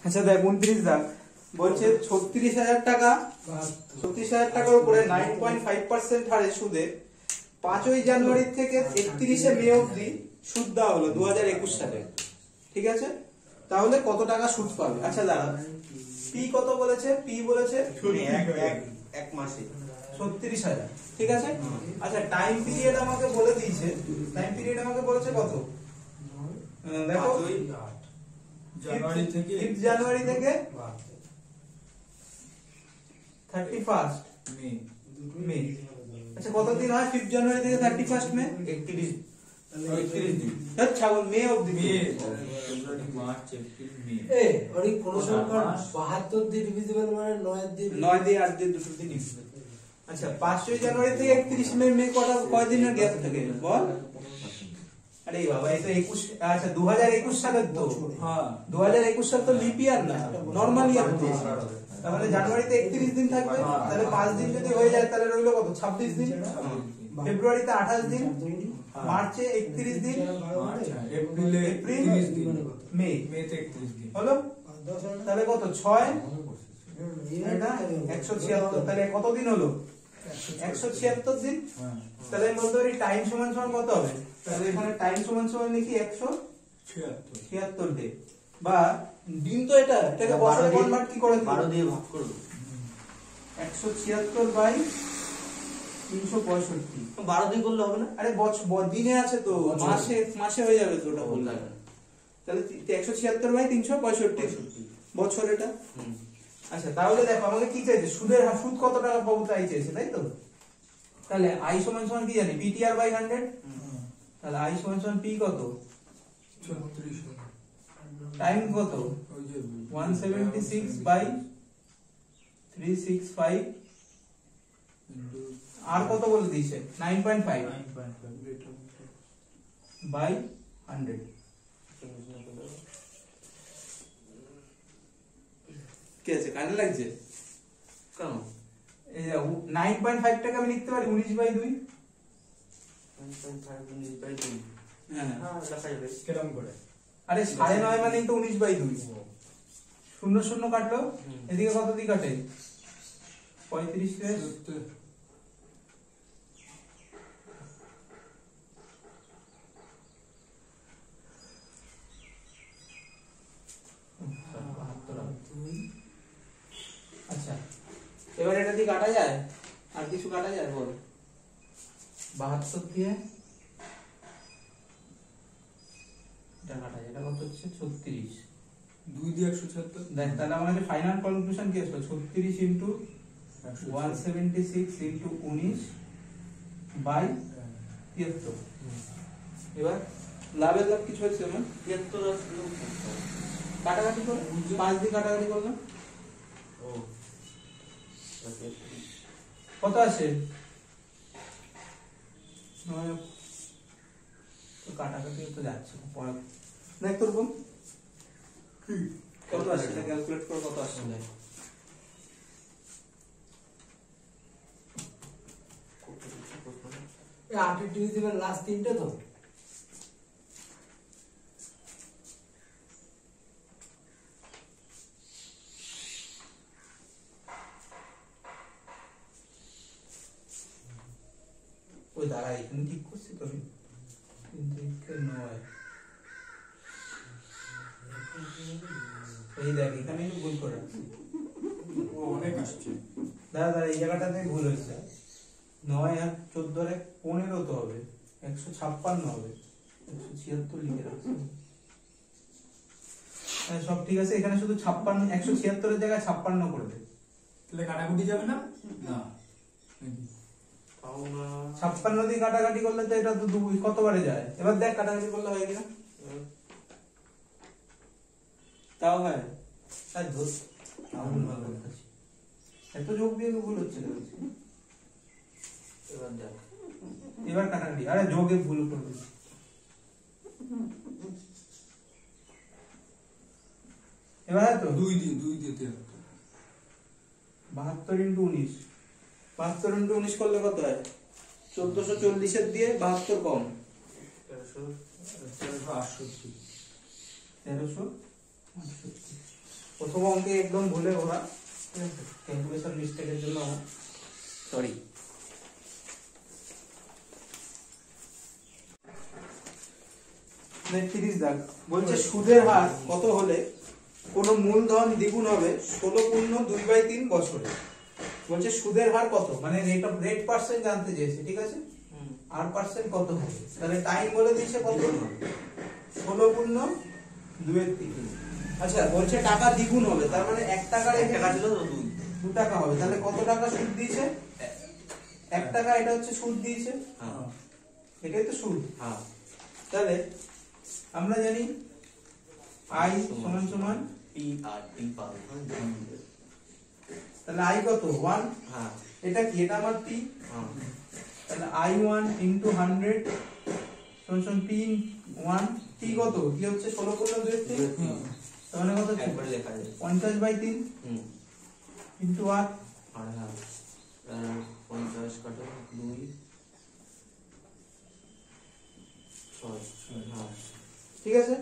আচ্ছা দেখ 29 দাগ বলছে 36,000 টাকা, 36,000 টাকার উপরে 9.5% হারে সুদে 5ই জানুয়ারি থেকে 31শে মে অবধি সুদ দেওয়া হলো 2021 সালে। ঠিক আছে, তাহলে কত টাকা সুদ পাবে? আচ্ছা দাঁড়া, পি কত বলেছে? পি বলেছে এক মাসে 36,000। ঠিক আছে, আচ্ছা টাইম পিরিয়ড আমাকে বলে দিয়েছে, টাইম পিরিয়ড আমাকে বলেছে কত? দেখো জানুয়ারি থেকে 31 মে। আচ্ছা কত দিন হয় 5 জানুয়ারি থেকে 31 মে? 31 দিন। আচ্ছা বল মে অবধি, মে ফেব্রুয়ারি মার্চ এপ্রিল মে। ওই কোন সংখ্যা 72 দিন ডিভিজিবল মানে 9 দিন, 9 দিন 8 দিন 2 দিন। আচ্ছা 5 জানুয়ারি থেকে 31 মে কটা কয় দিনের গ্যাপ থাকে বল? আরে বাবা এটা 21, আচ্ছা 2021 সালের তো, হ্যাঁ 2021 সাল তো লিপ ইয়ার না, নরমাল ইয়ার তো। তাহলে জানুয়ারিতে 31 দিন থাকবে, তাহলে 5 দিন যদি হয়ে যায় তাহলে রইলো কত? 26 দিন। ফেব্রুয়ারিতে 28 দিন, মার্চে 31 দিন, এপ্রিলে 30 দিন, মেতে 31 দিন হলো। তাহলে কত? 6 এটা 176। তাহলে কত দিন হলো? 176 দিন। তাহলে আমি বলতে পারি টাইম সমান সমান কত হবে? তাহলে এখানে টাইম সমান সমান লিখি 176 ডে, বা দিন তো এটাকে বছরে কনভার্ট কি করে? 12 দিয়ে ভাগ করব। 176 বাই 365। 12 দিয়ে করলে হবে না? আরে বছর দিনে আছে তো, মাসে হয়ে যাবে তো ওটা বললে। তাহলে 176 বাই 365 বছর এটা। আচ্ছা তাহলে দেখো আমাকে কি চাইছে? সুদ কত টাকা পাবো তাই চাইছে, তাই তো? তাহলে i সমান সমান কি জানি? ptr by 100। তাহলে i সমান সমান p কত? 36। টাইম কত? 176 বাই 365 আর কত বলে দিয়েছে? 9.5 বাই 100। কি আছে কানে লাগছে কেন? এই 9.5 টাকা আমি লিখতে পারি 19 বাই 2। 9.5 19 বাই 2। হ্যাঁ লেখা যাবে কেমন করে? আরে 9.5 মানে তো 19 বাই 2। শূন্য শূন্য কাটলো, এদিকে কত দিয়ে কাটে? 35 রে 72। আচ্ছা এবার এটা দিয়ে কাটা যায়? আর কিছু কাটা যায় বল? 72 দিয়ে এটা কাটা যায়, এটা কত হচ্ছে? 36। 2 দিয়ে 176। দেখ তাহলে আমাদের ফাইনাল কনক্লুশন কি আসলো? 36 ইনটু 176 ইনটু 19 বাই 73। এবার লাভের লাভ কিছু হচ্ছে না? 73 আসলো কাটাকাটি করে 5 দিয়ে কাটাকাটি করলাম। ও কত আসে? তো কাটাকাটি তো যাচ্ছে পরে দেখ তোর বোন কত আসছে, ক্যালকুলেট করে কত আসছে। এই 8 ডিভিজিবল লাস্ট তিনটে তো ওই দাঁড়া এখানে ঠিক করছি তো আমি, কিন্তু এখানে নয়। এই দেখ এখানে একটু ভুল করে রাখছি। ও অনেক আসছে। দাঁড়া এই জায়গাটাতে ভুল হয়েছে। 9 আর 14 এর 15 তো হবে, 156 হবে, 176 লিখে রাখছি। সব ঠিক আছে, এখানে শুধু 56 176 এর জায়গায় 56 করে দে। তাহলে কাটাকুটি যাবে না? না 56 দিয়ে কাটাকাটি করলে তো এটা তো কতবারে যায়? এবার দেখ কাটাকাটি করলে হয় কিনা। তাও হয়, তাই ধর আমি ভালো করছি। এত যোগ দিয়ে ভুল হচ্ছে না। এবার দেখ, এবার কাটাকাটি, আরে যোগে ভুল করবে। এবার তো 2 দিয়ে 73। 72 ইনটু 19, 72 ইনটু 19 করলে কত হয়? 1440 এর দিয়ে 72 কম 1368। প্রথম অঙ্কে একদম ভুলে ওরা ক্যালকুলেশন মিস্টেকের জন্য সরি। তিরিশ দাগ বলছে সুদের হার কত হলে কোন মূলধন দ্বিগুণ হবে 16 × 2/3 বছরে। বলছে সুদের হার কত, মানে রেট পার্সেন্ট জানতে চেয়েছে, ঠিক আছে। আর পার্সেন্ট কত হবে, তাহলে টাইম বলে দিয়েছে কত, 16 × 2/3। আচ্ছা বলছে টাকা দ্বিগুণ হবে, তার মানে 1 টাকার 1 টাকা ছিল 2 টাকা হবে, তাহলে কত টাকা সুদ দিয়েছে, 1 টাকা। এটা হচ্ছে সুদ দিয়েছে, এটাই তো সুদ। তাহলে আমরা জানি I সমান সমান পি আর টি পাবে, তাহলে I কত 1, এটা কি, এটা আমার P, তাহলে I1 × 100 সমান সমান P1, T কত, T হচ্ছে 16 × 2/3, তার মানে কত, একবারে লেখা যায় 50/3 × R, আর 50 কাটো 2 6, ঠিক আছে।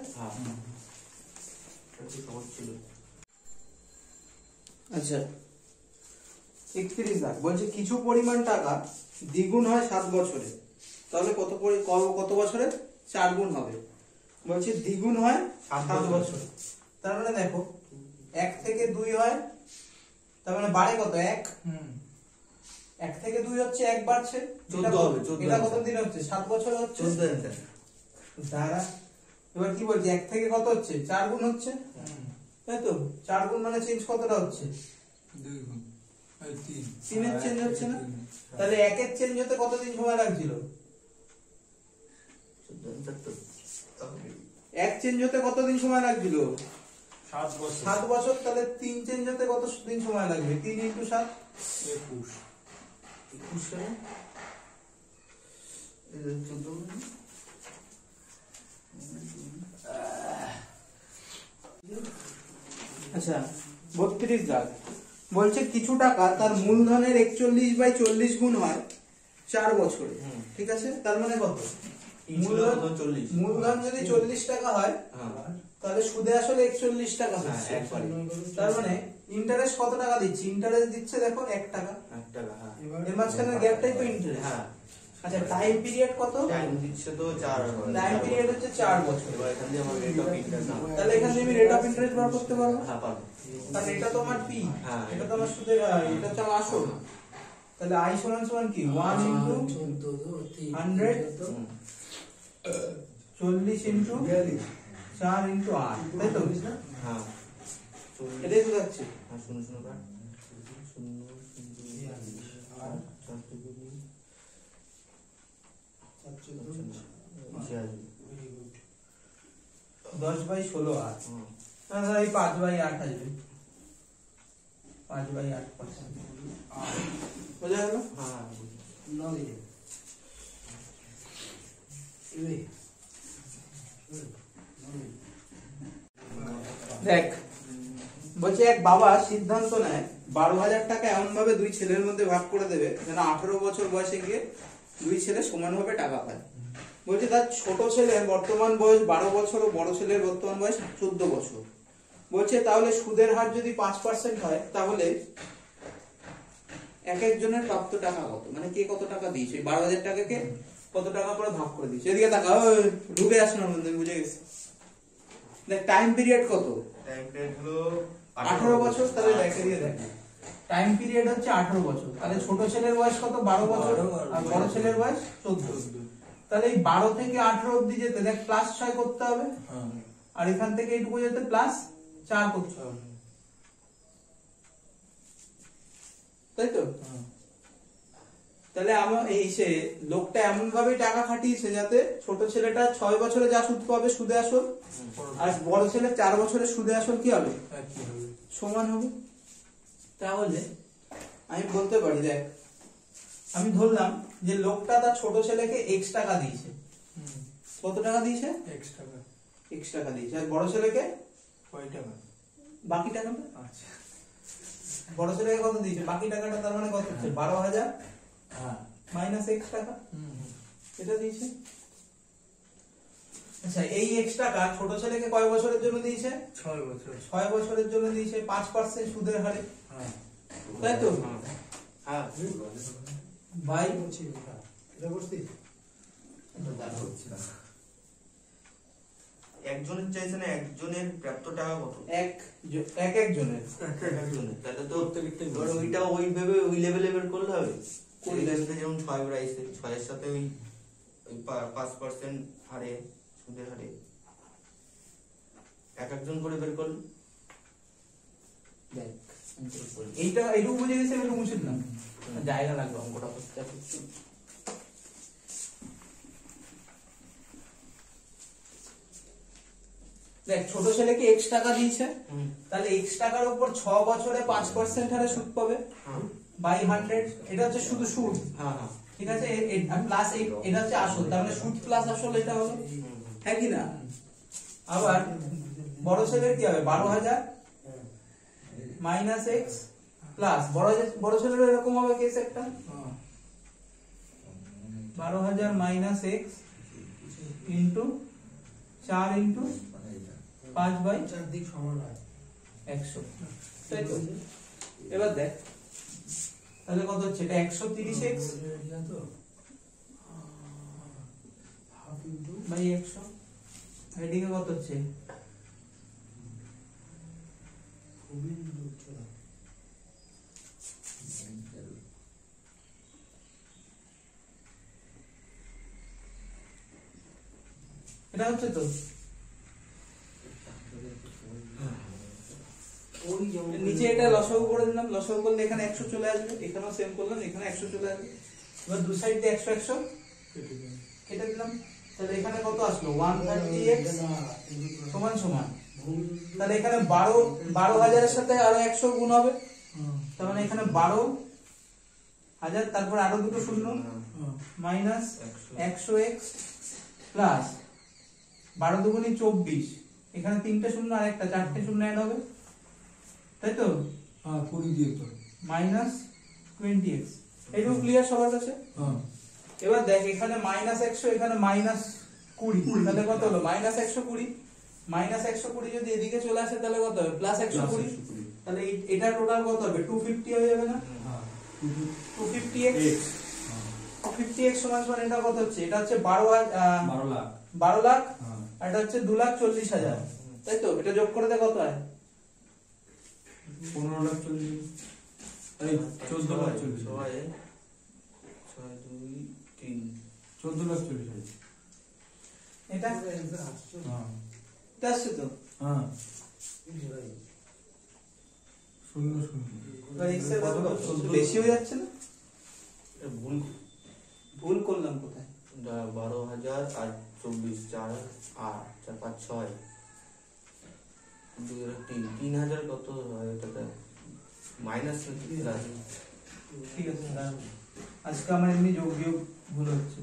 আচ্ছা 31 দাগ বলছে কিছু পরিমাণ টাকা দ্বিগুণ হয় 7 বছরে, তাহলে কত বছরে 4 গুণ হবে। বলছে দ্বিগুণ হয় 7 বছরে, তার মানে দেখো 1 থেকে 2 হয়, তার মানে বাড়ে কত 1, 1 থেকে 2 হচ্ছে 1 বাড়ছে, 14 হবে, 14 এটা কত দিন হচ্ছে, 7 বছর হচ্ছে, 14 দাঁড়া। এবার কি বলছে 1 থেকে কত হচ্ছে 4 গুণ হচ্ছে, তাই তো। 4 গুণ মানে চেঞ্জ কতটা হচ্ছে, 2 গুণ 3, 3 এর চেঞ্জ হচ্ছে না, তাহলে 1 এর চেঞ্জ হতে কতদিন সময় লাগছিল, 1 চেঞ্জ হতে কতদিন সময় লাগছিল, 7 বছর, 7 বছর। তাহলে 3 চেঞ্জ হতে কত দিন সময় লাগবে, 3 × 7 21 সালে 14। আচ্ছা 32 দাগ বলছে কিছু টাকা তার মূলধনের 41/40 গুণ হয় 4 বছরে, ঠিক আছে। তার মানে কত, মূলধন যদি 40 টাকা হয় তাহলে সুদে আসলে 41 টাকা হচ্ছে, তার মানে ইন্টারেস্ট কত টাকা দিচ্ছে, ইন্টারেস্ট দিচ্ছে দেখো 1 টাকা, এর মাঝখানে গ্যাপটাই তো ইন্টারেস্ট। আচ্ছা টাইম পিরিয়ড কত, টাইম দিচ্ছে তো 4, টাইম পিরিয়ড হচ্ছে 4 বছর। এবার এখান থেকে আমার রেট অফ ইন্টারেস্ট তাহলে এখান থেকে আমি রেট অফ ইন্টারেস্ট বার করতে পারবো, পাবো, কারণ এটা তো আমার পি, এটা তো আমার সুদের, এটা হচ্ছে আমার আসল। তাহলে I সমান সমান কি 1 × 100 40 × 4 × R, তাই তো। এটাই তো যাচ্ছে, শূন্য শূন্য কাট 10/16 R, তাহলে এই 5/8 আসবে, 5/8%, বোঝা গেল। দেখ বলছে এক বাবা সিদ্ধান্ত নেয় 12,000 টাকা এমন ভাবে 2 ছেলের মধ্যে ভাগ করে দেবে যেন 18 বছর বয়সে গিয়ে 2 ছেলে সমানভাবে টাকা পায়। বলছে তার ছোট ছেলের বর্তমান বয়স 12 বছর ও বড় ছেলের বর্তমান বয়স 14 বছর। বলছে তাহলে সুদের হার যদি 5% হয় তাহলে এক একজনের প্রাপ্ত টাকা কত, মানে কে কত টাকা দিয়েছে, 12,000 টাকাকে কত টাকা করে ভাগ করে দিয়েছে। এদিকে টাকা ঢুকে আসে না, বুঝে গেছে। দেখ টাইম পিরিয়ড কত, টাইম পিরিয়ড হলো 18 বছর, তাহলে দেখে দিয়ে দেখ টাইম পিরিয়ড হচ্ছে 18 বছর, তাহলে ছোট ছেলের বয়স কত 12 বছর আর বড় ছেলের বয়স 14। তাহলে এই 12 থেকে 18 অবধি যেতে দেখ +6 করতে হবে, আর এখান থেকে এইটুকু যেতে +4 করতে হবে, তাই তো। তাহলে আমার এই সে লোকটা এমন ভাবে টাকা খাটিয়েছে যাতে ছোট ছেলেটা 6 বছরে যা সুদ পাবে সুদে আসল, আর বড় ছেলে 4 বছরে সুদে আসল কি হবে, সমান হবে। তাহলে আমি বলতে পারি, দেখ আমি ধরলাম যে লোকটা তার ছোট ছেলেকে x টাকা দিয়েছে, কত টাকা দিয়েছে, x টাকা দিয়েছে, আর বড় ছেলেকে বাকি টাকাটা, আচ্ছা বড় ছেলেকে কত দিয়েছে বাকি টাকাটা, তার মানে কত হচ্ছে 12,000 মাইনাস x টাকা, এটা দিয়েছে। আচ্ছা এই এক্সট্রা টাকা ছোট ছেলেকে কয় বছরের জন্য দিয়েছে? 6 বছর। 6 বছরের জন্য দিয়েছে 5% সুদের হারে, হ্যাঁ তাই তো? হ্যাঁ বাই এটা বুঝছিস একজনের চাইছে না, একজনের প্রাপ্ত টাকা কত? একজনের একজনের তাহলে তো ধর ওইটা ওইভাবে ওই লেভেলে বের করলে হবে। ওই লেভেলে যেমন 6 বেড়াইছে, 6 এর সাথে ওই 5% হারে সুদের হারে একজন করে বের করলে দেখ এইটা এইটুকু বুঝে গেছে, একটু মুছে দিলাম, জায়গা লাগবে অঙ্কটা করতে। দেখ ছোট ছেলেকে x টাকা দিয়েছে, তাহলে x টাকার উপর 6 বছরে 5% হারে সুদ পাবে বাই 100। এটা হচ্ছে শুধু সুদ, হ্যাঁ হ্যাঁ ঠিক আছে, প্লাস এটা হচ্ছে আসল, তার মানে সুদ প্লাস আসল এটা হলো, হ্যাঁ কি না? আবার বড় ছেলের কি হবে? 12,000 মাইনাস x প্লাস বড় ছেলের এরকম হবে কেস একটা, 12,000 minus x into 4 into 5 by চারদিক সমান হয় 100, তাই তো? এবার দেখ তাহলে কত হচ্ছে? এটা 130x তো হাফ ইনটু বাই 100, এদিকে কত হচ্ছে? খুবই উচ্চতা এটা হচ্ছে তো ওই যেমন নিচে এটা লসাগু করে দিলাম, লসাগু করলে এখানে 100 চলে আসবে, এখানেও সেম করলাম, এখানে 100 চলে আসবে। এবার দু সাইড দিয়ে 100 100 কেটে দিলাম, তাহলে এখানে কত আসলো? 130x সমান সমান, তাহলে এখানে 12,000 এর সাথে আরো 100 গুণ হবে, তার মানে এখানে 12,000 তারপর আরো দুটো শূন্য মাইনাস 100x প্লাস 12 দুগুণে 24, এখানে তিনটে শূন্য আর একটা, চারটে শূন্য অ্যাড হবে, তাই তো? হ্যাঁ 20 দিয়ে তো। মাইনাস 20x, এইটুকু ক্লিয়ার সবার কাছে? হ্যাঁ এবার দেখ এখানে মাইনাস 100, এখানে মাইনাস 20, তাহলে কত হলো? মাইনাস 120, মাইনাস 120 যদি এদিকে চলে আসে তাহলে কত হবে? প্লাস 120, তাহলে এটা টোটাল কত হবে? 250 হয়ে যাবে না? 250x 250x সমান সমান এটা কত হচ্ছে? এটা হচ্ছে 12 লাখ। 12 লাখ, হ্যাঁ আর এটা হচ্ছে 2,40,000, তাই তো? এটা যোগ করে দে কত হয়? 15 লাখ 40, এই 14 লাখ 40, 6 2 3 14 লাখ 40। এটা আসছে হ্যাঁ এটা আসছে তো? হ্যাঁ 0 0 এবার x এর কত? বেশি হয়ে যাচ্ছে না? ভুল ভুল করলাম কোথায়? 12,000 আর 24 4 8 4 5 6 2 3 3,000 কত হয়? এটা মাইনাস প্লাস ঠিক আছে, দাঁড়াও। আজকে আমার এমনি যোগ বিয়োগ ভুল হচ্ছে।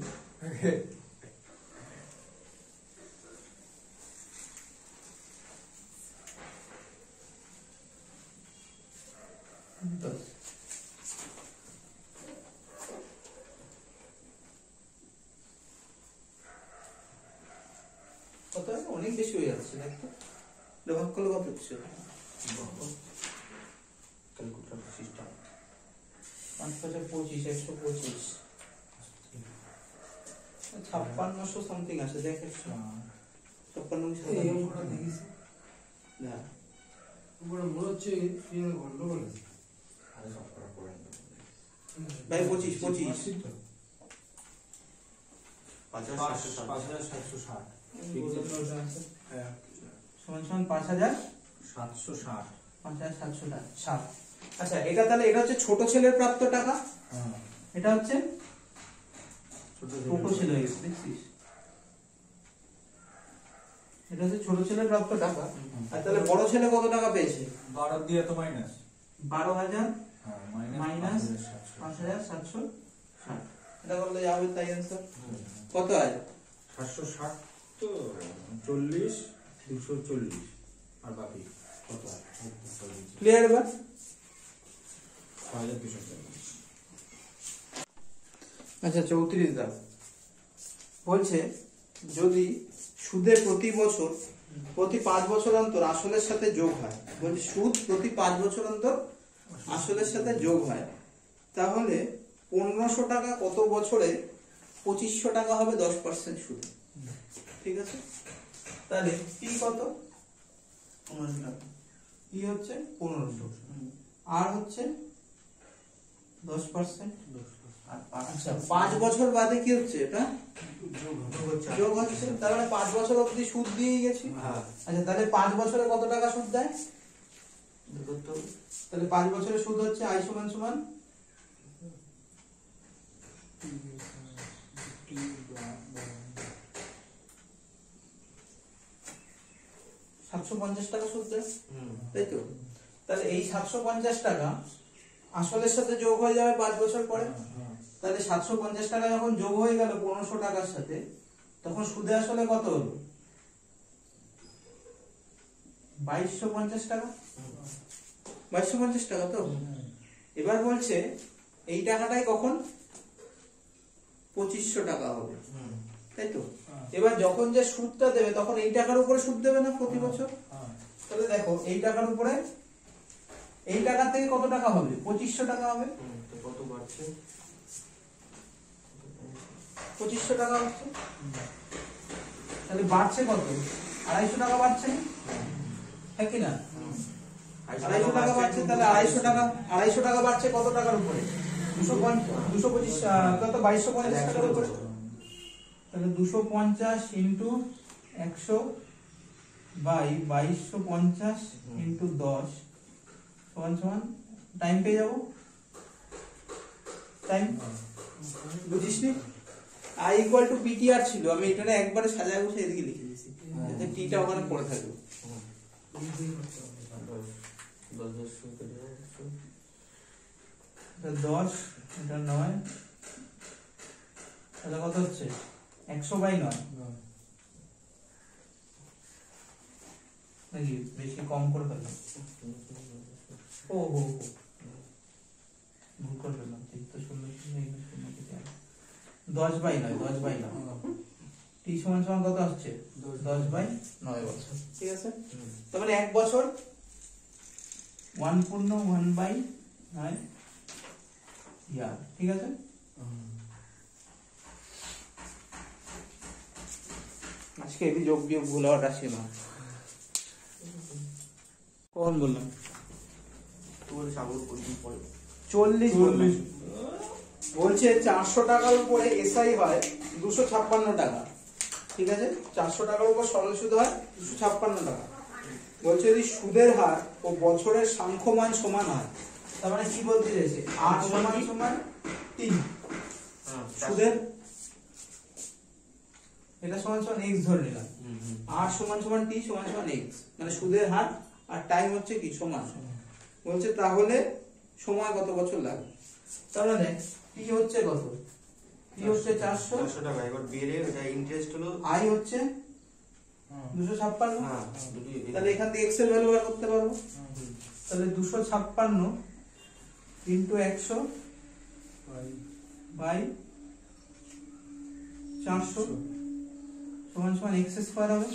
কত হয়? অনেক বেশি হয়ে যাচ্ছে, দেখো ভাগ করলে কত হচ্ছে? ক্যালকুলেটর সিস্টেম 5 5 25, 125, 5600 সামথিং আছে, দেখ 56 এই অঙ্কটা দেখিস না, উপরে মনে হচ্ছে কি গন্ডগোল আছে আরে সব করা করে ভাই 25 25 5,760 হ্যাঁ সমান সমান 5,000 760। 5,760। আচ্ছা এটা তাহলে এটা হচ্ছে ছোট ছেলের প্রাপ্ত টাকা, হ্যাঁ এটা হচ্ছে ছোট ছোট ছেলে হয়ে গেছে, দেখছিস? এটা হচ্ছে ছোট ছেলের প্রাপ্ত টাকা। আর তাহলে বড় ছেলে কত টাকা পেয়েছে? 12 দিয়ে তো মাইনাস 12,000 হ্যাঁ মাইনাস 5,760, এটা করলে যাবে তাই आंसर কত হয়? 760 তো 40 240 আর বাকি কত হয়? ক্লিয়ার এবার? 6240। আচ্ছা 34 দাও, বলছে যদি সুদে প্রতি বছর প্রতি 5 বছর অন্তর আসলের সাথে যোগ হয়, বলছি সুদ প্রতি 5 বছর অন্তর আসলের সাথে যোগ হয়, তাহলে 1500 টাকা কত বছরে 2500 টাকা হবে 10% সুদ। ঠিক আছে, তাহলে পি কত? 1500 টাকা। পি হচ্ছে 1500 আর হচ্ছে 10%। আচ্ছা 5 বছর বাদে কি হচ্ছে? এটা যোগ হচ্ছে, তার মানে 5 বছর অবধি সুদ দিয়ে গেছি। আচ্ছা তাহলে 5 বছরে কত টাকা সুদ দেয়? তাহলে 5 বছরের সুদ হচ্ছে I সমান সমান 750 টাকা সুদ দেয়, তাই তো? তাহলে এই 750 টাকা আসলের সাথে যোগ হয়ে যাবে 5 বছর পরে। তাহলে 750 টাকা যখন যোগ হয়ে গেল 1500 টাকার সাথে, তখন সুদে আসলে কত হলো? 2250 টাকা। 2250 টাকা তো। এবার বলছে এই টাকাটাই কখন 2500 টাকা হবে, তাই তো? এবার যখন যে সুদটা দেবে তখন এই টাকার উপরে সুদ দেবে না প্রতি বছর? তাহলে দেখো এই টাকার উপরে এই টাকা থেকে কত টাকা হবে? 2500 টাকা হবে। কত বাড়ছে? 2500 টাকা হচ্ছে, তাহলে বাড়ছে কত? 250 টাকা বাড়ছে, হ্যাঁ কি না? 250 টাকা বাড়ছে, তাহলে 250 টাকা বাড়ছে কত টাকার উপরে? 225 কত? 2250 টাকার উপরে। তাহলে 250 ইন্টু 100 বাই 2250 ইন্টু 10 সমান সমান টাইম পেয়ে যাবো। টাইম বুঝিস নি? I ইকুয়াল টু পিটিআর ছিল, আমি এটা একবারে সাজায় বসে এদিকে লিখে দিয়েছি যাতে টিটা ওখানে পড়ে থাকবে। 10 এটা 9, তাহলে কত হচ্ছে? 100 বাই 9 নাকি বেশি কম করে ফেললাম? ও হো হো ভুল করে ফেললাম, ঠিক তো 10 বাই 9, 10 বাই 9 টি সমান সমান কত আসছে? 10 বাই 9 বছর। ঠিক আছে, তার মানে 1 বছর 1 পূর্ণ 1 বাই 9 ইয়ার। ঠিক আছে, আজকে এই যোগ বিয়োগ ভুল হওয়ার রাশি না। কখন বললাম? 40 বলছে 400 টাকার উপরে এসআই হয় 256 টাকা। ঠিক আছে, 400 টাকার উপর সরল সুদ হয় 256 টাকা। বলছে যদি সুদের হার ও বছরের সাংখ্যমান সমান হয়, তার মানে কি বলতে চাইছে? আর সমান সমান টি, সুদের এটা সমান সমান x ধরে নিলাম, আর সমান সমান টি সমান সমান x, মানে সুদের হার আর টাইম হচ্ছে কি সমান। বলছে তাহলে সময় কত বছর লাগে? তাহলে টি হচ্ছে কত? টি হচ্ছে 400 টাকা। এবার বেড়ে এটা ইন্টারেস্ট হলো আই হচ্ছে 256। তাহলে এখান থেকে x এর ভ্যালু বার করতে পারবো। তাহলে 256 ইনটু 100 বাই 400 সমান সমান x স্কয়ার হবে।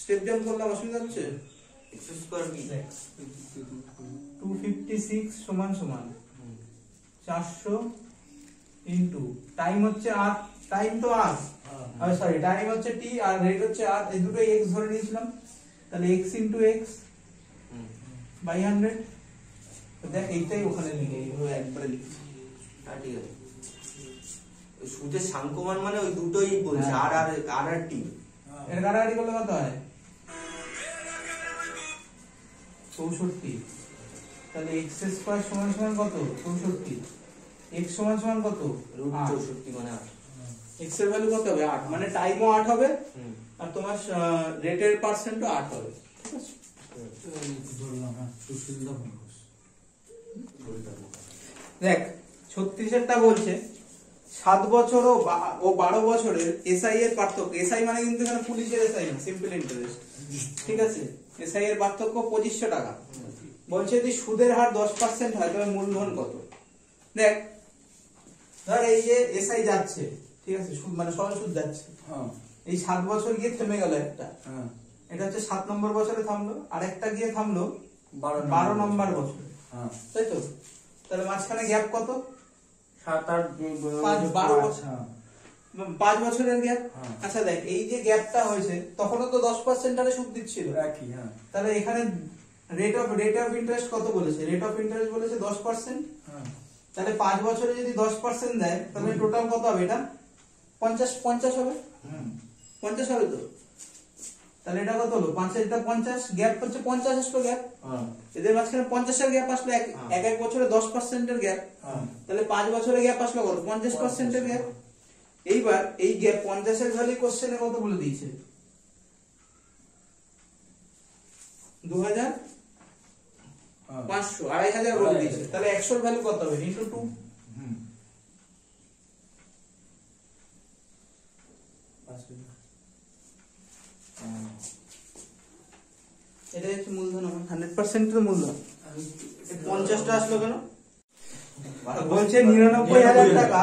স্টেপ ডাউন করলাম, অসুবিধা হচ্ছে? x স্কয়ার কি? 256 সমান সমান 400 ইনটু টাইম হচ্ছে আর, টাইম তো আর সরি টাইম হচ্ছে টি আর রেট হচ্ছে আর, এই দুটোই x ধরে নিয়েছিলাম। তাহলে x ইনটু x বাই 100। তো দেখ এইটাই ওখানে লিখে এইভাবে একবারে লিখছি। ঠিক আছে, ওই সুদের সাংখ্যমান মানে ওই দুটোই বলছে, আর আর আর আর টি। এর কাটাকাটি করলে কত হয়? 64। তাহলে x স্কয়ার সমান সমান কত? 64। x সমান সমান কত? √64 মানে 8। x এর ভ্যালু কত হবে? 8, মানে টাইমও 8 হবে আর তোমার রেটের পার্সেন্টও 8 হবে। ঠিক আছে, দেখ 36 এরটা বলছে 7 বছর ও 12 বছরের এসআই এর পার্থক্য। এসআই মানে কিন্তু এখানে পুলিশের এসআই না, সিম্পল ইন্টারেস্ট। ঠিক আছে, এসআই এর পার্থক্য 2500 টাকা। বলছে যদি সুদের হার 10% হয় তবে মূলধন কত? দেখ ধর এই যে এসআই যাচ্ছে, ঠিক আছে, সুদ মানে সরল সুদ যাচ্ছে, এই 7 বছর গিয়ে থেমে গেল একটা, হ্যাঁ এটা হচ্ছে 7 নম্বর বছরে থামলো, আর একটা গিয়ে থামলো 12 নম্বর বছরে, হ্যাঁ তাই তো? তাহলে মাঝখানে গ্যাপ কত? 7 8 12 বছর, হ্যাঁ 5 বছরের গ্যাপ। হ্যাঁ। আচ্ছা দেখ, এই যে গ্যাপটা হয়েছে তখনও তো 10% হারে সুদ দিচ্ছিল, একই হ্যাঁ তাহলে এখানে রেট অফ ইন্টারেস্ট কত বলেছে? রেট অফ ইন্টারেস্ট বলেছে 10%, হ্যাঁ তাহলে 5 বছরে যদি 10% দেয় তাহলে টোটাল কত হবে? এটা 50 হবে, হুম 50 হবে তো। তাহলে এটা কত হলো? 5 এটা 50, গ্যাপ হচ্ছে 50 আসলো গ্যাপ, হ্যাঁ এদের মাঝখানে 50 এর গ্যাপ আসলো, এক বছরে 10% এর গ্যাপ, হ্যাঁ তাহলে 5 বছরে গ্যাপ আসলো কত? 50% এর গ্যাপ। এইবার এই গ্যাপ 50 এর ভ্যালু কোশ্চেনে কত বলে দিয়েছে? 2500, 2500 বলে দিয়েছে, তাহলে 100 এর ভ্যালু কত হবে? ইনটু 2। হুম এটা হচ্ছে মূলধন, আমার 100% এর মূলধন। 50টা আসলো কেন? বলছে 99,000 টাকা,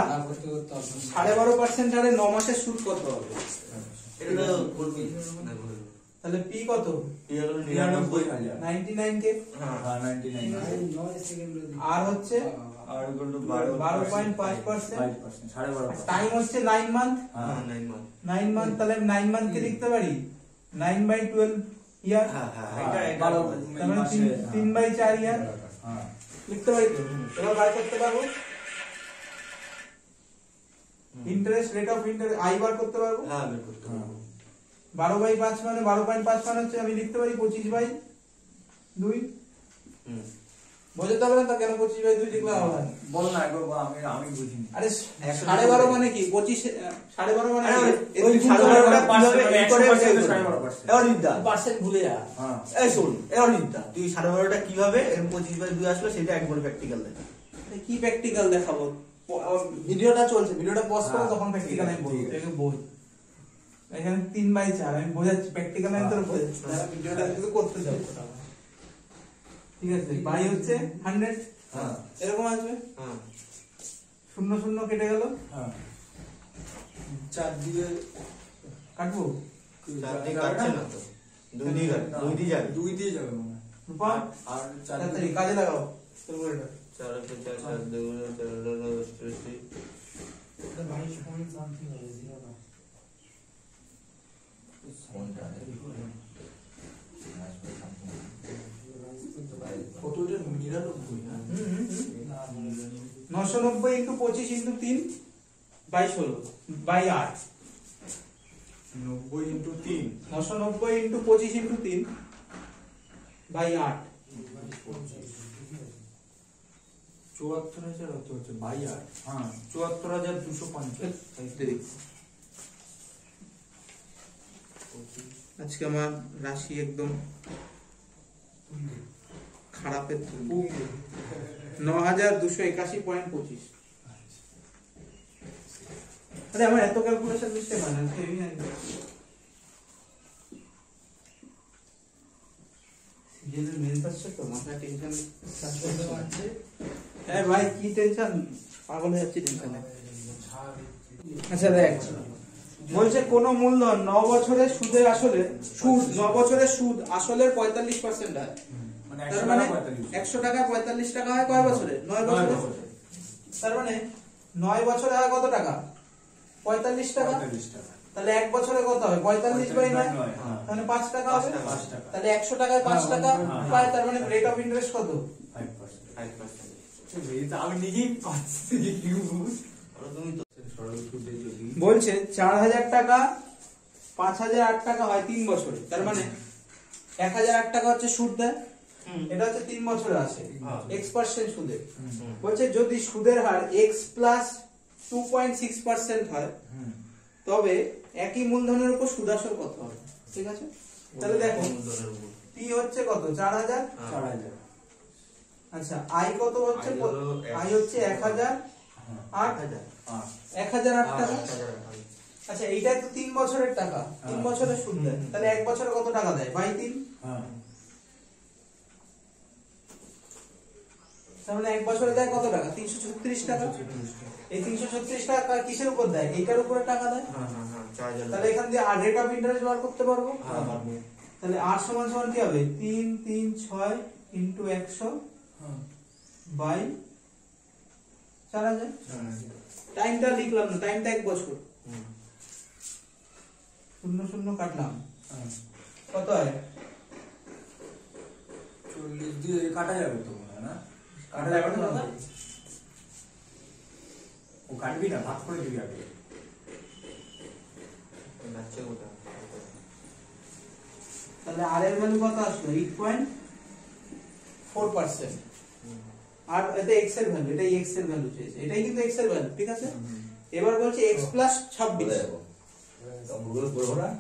12.5% হারে 9 মাসের সুদ কত হবে? এটা তো করবি না বলে। তাহলে পি কত? এই হলো 99,000। 99k, হ্যাঁ হ্যাঁ 99 9 সেকেন্ড আর হচ্ছে আর গোল টু 12.5%, 5% 12.5% টাইম হচ্ছে 9 মান্থ, হ্যাঁ 9 মাস। 9 মান্থ, তাহলে 9 মান্থ কে লিখতে পারি 9/12 ইয়ার, হ্যাঁ হ্যাঁ এটা এটা বারো তার মানে 3/4 ইয়ার হ্যাঁ লিখতে পারি তো। এবার বার করতে পারবো interest, rate of interest I বার করতে পারবো। হ্যাঁ বের করতে পারবো। 12/5 মানে 12.5 মানে হচ্ছে আমি লিখতে পারি 25/2। হুম বোঝাতে হবে না তা কেন 25/2 লিখলাম আবার? বল না একবার বল, আমি বুঝিনি। আরে 12.5 মানে কি? 25 12.5 মানে আরে কি? ওই 12.5টা কিভাবে এই করে 12.5% এবার নিদা পার্সেন্ট ভুলে যা। হ্যাঁ এই শোন এবার নিদা তুই 12.5টা কিভাবে এর 25/2 আসলো সেটা একবার প্র্যাকটিক্যাল দেখ। আরে কি প্র্যাকটিক্যাল দেখাবো? ভিডিওটা চলছে, ভিডিওটা পজ করে হ্যাঁ, তখন প্র্যাকটিক্যাল আমি ঠিক বলবো। আছে। এটাকে বোঝ। এখানে 3/4 আমি বোঝাচ্ছি, প্র্যাকটিক্যাল আমি তোর বোঝাচ্ছি, যারা ভিডিওটা কিন্তু করতে যাবো। ঠিক আছে, বাই হচ্ছে 100, হ্যাঁ এরকম আসবে, হ্যাঁ 0 0 কেটে গেল, হ্যাঁ 4 দিয়ে কাটবো। চার দিয়ে কাটছে না তো, দুই দিয়ে কাট, দুই দিয়ে যাবে। 2 দিয়ে যাবে মনে হয়। রূপা আর 4 তাড়াতাড়ি কাজে লাগাও ক্যালকুলেটর। 4 4 4 2 4 ভাই পয়েন্ট সামথিং হবে 0 না। কত এটা 99 না 990 into 25 into 3 22 by 8। 90 into 3 990 into 25 into 3 by 8। 74,000 হতে হচ্ছে বাই 8। হ্যাঁ 74,250। আজকে আমার রাশি একদম খারাপের তুলনা। 9,281.25। আরে আমার এত ক্যালকুলেশন মিস্টেক হয় না, আমি জানি না। সিজনের মেন পাচ্ছে তো মাথায় টেনশন আছে হ্যাঁ ভাই, কি টেনশন, পাগল হয়ে যাচ্ছি টেনশনে। আচ্ছা দেখ, বলছে কোন মূলধন 9 বছরের সুদের আসলে সুদ 9 বছরের সুদ আসলের 45% হয়, মানে তার মানে 100 টাকা 45 টাকা হয় কয় বছরে? 9 বছরে। তার মানে 9 বছরে হয় কত টাকা? 45 টাকা। 45 টাকা। তাহলে 1 বছরে কত হবে? 45/9, হ্যাঁ। তাহলে 5 টাকা হবে। 5 টাকা। তাহলে 100 টাকায় 5 টাকা হ্যাঁ। পায়, তার মানে রেট অফ ইন্টারেস্ট কত? 5%। 5%। আমি নিজেই পাচ্ছি কি বুঝ। আর তুমি তো সরল সুদে যদি বলছে 4,000 টাকা 5,008 টাকা হয় 3 বছরে, তার মানে 1,008 টাকা হচ্ছে সুদ দেয়, এটা হচ্ছে 3 বছরে আসে x% সুদে। বলছে যদি সুদের হার x প্লাস 2.6% হয় তবে একই মূলধনের উপর সুদ আসল কত হবে? ঠিক আছে, তাহলে দেখো p হচ্ছে কত? 4,000। 4,000। আচ্ছা i কত হচ্ছে? I হলো i হচ্ছে 1,008 1,008 টাকা। আচ্ছা এইটা তো 3 বছরের টাকা, 3 বছরের সুদ দেয়, তাহলে 1 বছরে কত টাকা দেয়? বাই 3। হ্যাঁ তার মানে এক বছরে দেয় কত টাকা? 336 টাকা। এই 336 টাকা কিসের উপর দেয়? এইটার উপরে টাকা দেয়। তাহলে এখান দিয়ে আর রেট অফ ইন্টারেস্ট বার করতে পারবো। তাহলে আর সমান সমান কি হবে? 336 ইনটু 100 বাই 4000। টাইমটা লিখলাম না, টাইমটা 1 বছর। 0 0 কাটলাম, কত হয়? 40 দিয়ে কাটা যাবে তো মনে হয় না? কাটা যাবে না দাদা? ও কাটবি না, ভাগ করে দিবি আগে। তাহলে আর এর ভ্যালু কত আসলো? 8.4%। আর এটা x এর ভ্যালু, এটাই x এর ভ্যালু চেয়েছে, এটাই কিন্তু x এর ভ্যালু, ঠিক আছে? এবার বলছে x প্লাস 26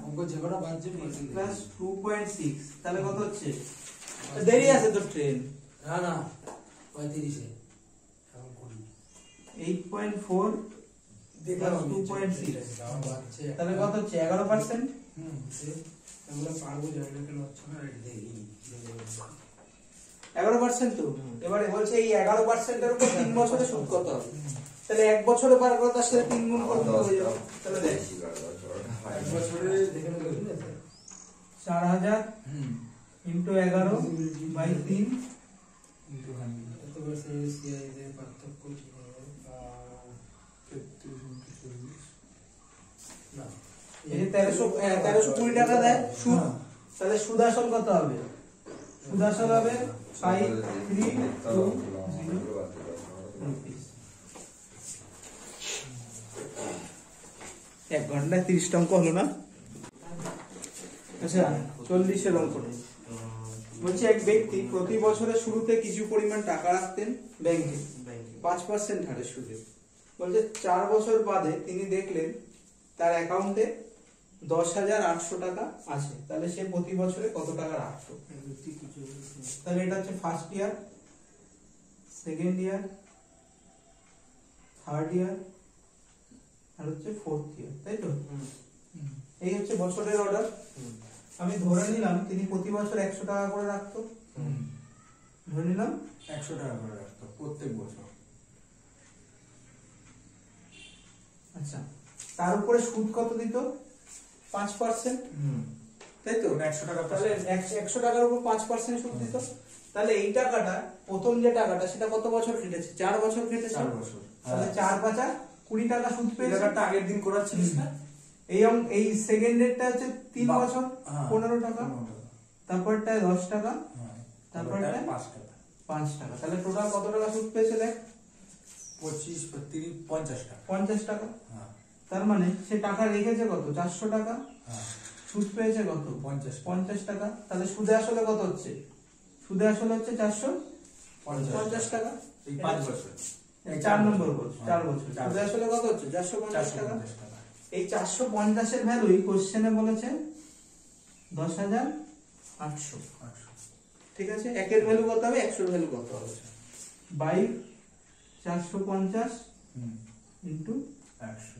অঙ্ক যে কটা বাজছে প্লাস 2.6, তাহলে কত হচ্ছে? দেরি আছে তো ট্রেন। না না 35 এ এখন করি 8.4 দেখলাম plus 2.6, আমার বাজছে তাহলে কত হচ্ছে? 11%। সে আমরা পারবো জানি না কেন হচ্ছে না, এটা দেখি 11% তো। এবারে বলছে এই 11% এর উপর 3 বছরে সুদ কত হবে? তাহলে 1 বছরে বার করে তার সাথে 3 গুণ করতে হয়ে যাবে। তাহলে দেখ এক বছরে দেখে নেবো, ঠিক আছে? 4000 ইনটু 11 বাই 3 কিন্তু এত বড় সিআই এর পার্থক্য কি হবে? 33 ইনটু 40 না এই যে 1320 টাকা দেয় সুদ, তাহলে সুদ আসল কত হবে? সুদ আসল হবে 5320 রুপিস। 1 ঘন্টায় 30টা অঙ্ক হলো না? আচ্ছা 40 এর অঙ্কটা বলছে এক ব্যক্তি প্রতি বছরের শুরুতে কিছু পরিমাণ টাকা রাখতেন ব্যাংকে 5% হারে সুদে। বলছে 4 বছর বাদে তিনি দেখলেন তার অ্যাকাউন্টে 10,800 টাকা আছে, তাহলে সে প্রতি বছরে কত টাকা রাখতো? তাহলে এটা হচ্ছে first year, second year, third year আর হচ্ছে ফোর্থ ইয়ার, তাই তো? এই হচ্ছে বছরের অর্ডার। আমি ধরে নিলাম তিনি প্রতি বছর 100 টাকা করে রাখতো, ধরে নিলাম 100 টাকা করে রাখতো প্রত্যেক বছর। আচ্ছা, তার উপরে সুদ কত দিত? 5%, তাই তো? 100 টাকা তাহলে 100 টাকার উপর 5% সুদ দিত। তাহলে এই টাকাটা, প্রথম যে টাকাটা, সেটা কত বছর খেটেছে? 4 বছর খেটেছে। 4 বছর। তাহলে 4 5 20 টাকা সুদ এই পেয়েছে। টাকাটা আগের দিন করাচ্ছিলিস না? এই সেকেন্ড ডেটটা হচ্ছে 3 বছর, হ্যাঁ, 15 টাকা, 15 টাকা। তারপরটায় 10 টাকা, হ্যাঁ, তারপরটায় 5 টাকা। 5 টাকা। তাহলে টোটাল কত টাকা সুদ পেয়েছে দেখ? 25 30 50 টাকা। 50 টাকা। হ্যাঁ তার মানে সে টাকা রেখেছে কত? 400 টাকা, হ্যাঁ সুদ পেয়েছে কত? 50 টাকা। তাহলে সুদে আসলে কত হচ্ছে? সুদে আসলে হচ্ছে 450 টাকা। এই 5 বছর। এই 4 নম্বর বছর, 4 বছর। চার সুদে আসলে কত হচ্ছে? 450 টাকা। 450 টাকা। এই 450 এর ভ্যালুই কোশ্চেনে বলেছে 10,800। ঠিক আছে, একের ভ্যালু কত হবে, 100 এর ভ্যালু কত হবে? By 450 into 100।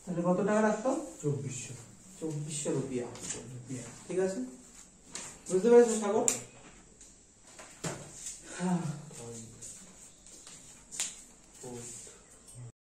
তাহলে কত টাকা রাখতো? 2400। 2400 রুপিয়া। ঠিক আছে, বুঝতে পেরেছো সাগর?